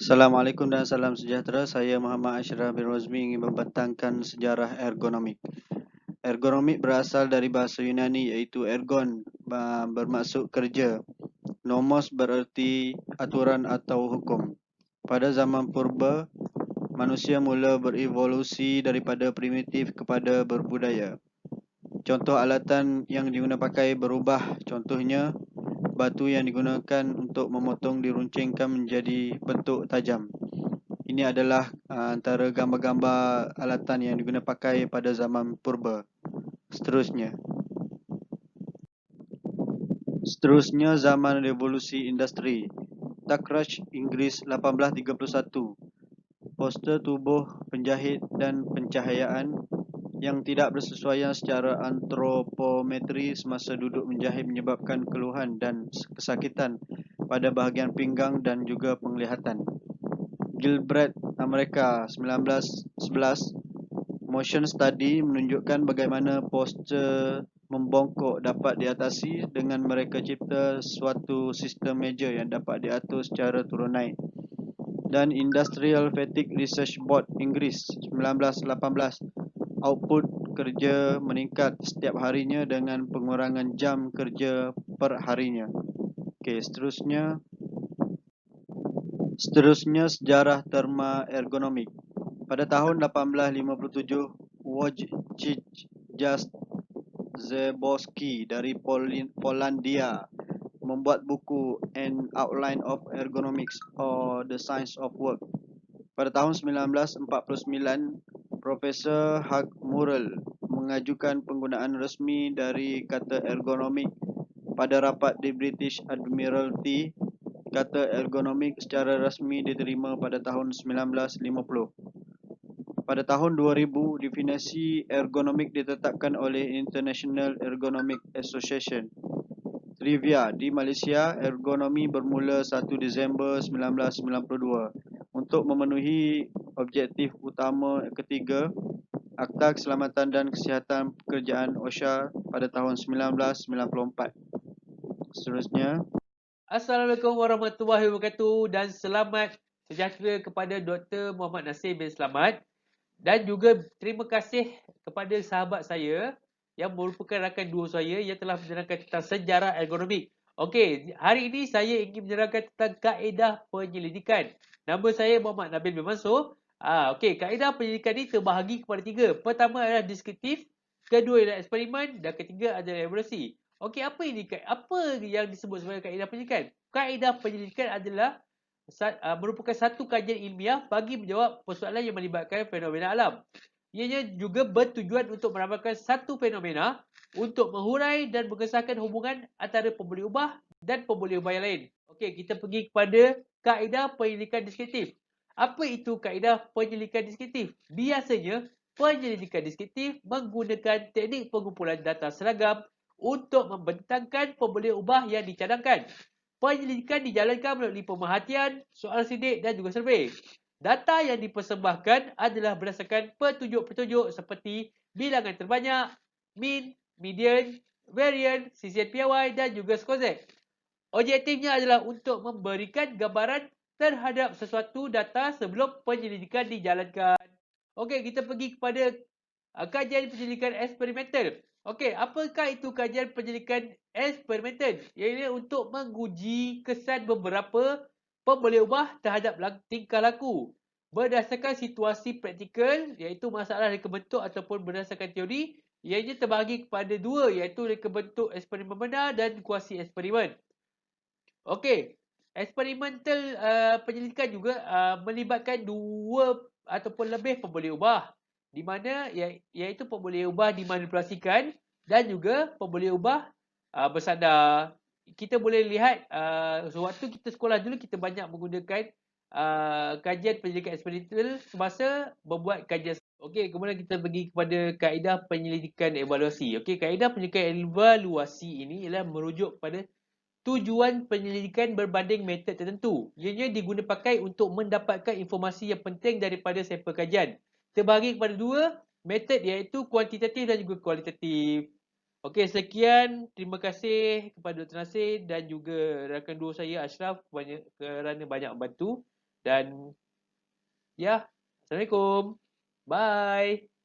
Assalamualaikum dan salam sejahtera. Saya Muhammad Ashraf bin Rozmi ingin membentangkan sejarah ergonomik. Ergonomik berasal dari bahasa Yunani iaitu ergon, bermaksud kerja. Nomos bererti aturan atau hukum. Pada zaman purba, manusia mula berevolusi daripada primitif kepada berbudaya. Contoh alatan yang digunakan pakai berubah. Contohnya, batu yang digunakan untuk memotong diruncingkan menjadi bentuk tajam. Ini adalah antara gambar-gambar alatan yang digunakan pakai pada zaman purba. Seterusnya zaman revolusi industri. Takrach Inggeris 1831. Poster tubuh penjahit dan pencahayaan yang tidak bersesuaian secara antropometri semasa duduk menjahit menyebabkan keluhan dan kesakitan pada bahagian pinggang dan juga penglihatan. Gilbreth, Amerika 1911. Motion study menunjukkan bagaimana postur membongkok dapat diatasi dengan mereka cipta suatu sistem meja yang dapat diatur secara turun naik. Dan Industrial Fatigue Research Board Inggeris 1918. Output kerja meningkat setiap harinya dengan pengurangan jam kerja per harinya. Okey, seterusnya sejarah terma ergonomik. Pada tahun 1857, Wojciech Jastrzeborski dari Polandia membuat buku An Outline of Ergonomics or the Science of Work. Pada tahun 1949, Profesor Hugh Murrell mengajukan penggunaan resmi dari kata ergonomik pada rapat di British Admiralty. Kata ergonomik secara rasmi diterima pada tahun 1950. Pada tahun 2000, definisi ergonomik ditetapkan oleh International Ergonomic Association. Trivia, di Malaysia, ergonomi bermula 1 Disember 1992 untuk memenuhi objektif utama ketiga Akta Keselamatan dan Kesihatan Pekerjaan OSHA pada tahun 1994. Seterusnya, Assalamualaikum warahmatullahi wabarakatuh dan selamat sejahtera kepada Dr. Muhammad Nasir bin Selamat dan juga terima kasih kepada sahabat saya yang merupakan rakan duo saya yang telah menerangkan tentang sejarah ergonomik. Okey, hari ini saya ingin menerangkan tentang kaedah penyelidikan. Nama saya Muhammad Nabil bin Mansur. Okey, kaedah penyelidikan ini terbahagi kepada 3. Pertama adalah deskriptif, kedua adalah eksperimen dan ketiga adalah evaluasi. Okey, apa yang disebut sebagai kaedah penyelidikan? Kaedah penyelidikan adalah merupakan satu kajian ilmiah bagi menjawab persoalan yang melibatkan fenomena alam. Ianya juga bertujuan untuk meramalkan satu fenomena untuk menghurai dan mengesahkan hubungan antara pemboleh ubah dan pemboleh ubah yang lain. Okey, kita pergi kepada kaedah penyelidikan deskriptif. Apa itu kaedah penyelidikan deskriptif? Biasanya, penyelidikan deskriptif menggunakan teknik pengumpulan data seragam untuk membentangkan pemboleh ubah yang dicadangkan. Penyelidikan dijalankan melalui pemerhatian, soal sidik dan juga survei. Data yang dipersembahkan adalah berdasarkan petunjuk-petunjuk seperti bilangan terbanyak, mean, median, variance, sisian PY dan juga skor Z. Objektifnya adalah untuk memberikan gambaran terhadap sesuatu data sebelum penyelidikan dijalankan. Okey, kita pergi kepada kajian penyelidikan eksperimental. Okey, apakah itu kajian penyelidikan eksperimental? Iaitu untuk menguji kesan beberapa pemboleh ubah terhadap tingkah laku berdasarkan situasi praktikal, iaitu masalah reka bentuk ataupun berdasarkan teori. Ianya terbahagi kepada 2, iaitu reka bentuk eksperimen benar dan kuasi eksperimen. Okey, eksperimental penyelidikan juga melibatkan 2 ataupun lebih pemboleh ubah, di mana iaitu pemboleh ubah dimanipulasikan dan juga pemboleh ubah bersandar. Kita boleh lihat sewaktu kita sekolah dulu kita banyak menggunakan kajian penyelidikan eksperimental semasa membuat kajian. Okey, kemudian kita pergi kepada kaedah penyelidikan evaluasi. Okey, kaedah penyelidikan evaluasi ini ialah merujuk pada tujuan penyelidikan berbanding metod tertentu. Ianya diguna pakai untuk mendapatkan informasi yang penting daripada sampel kajian. Terbahagi kepada 2 metod iaitu kuantitatif dan juga kualitatif. Okey, sekian. Terima kasih kepada Dr. Nasir dan juga rakan duo saya Ashraf kerana banyak membantu. Dan ya, Assalamualaikum. Bye.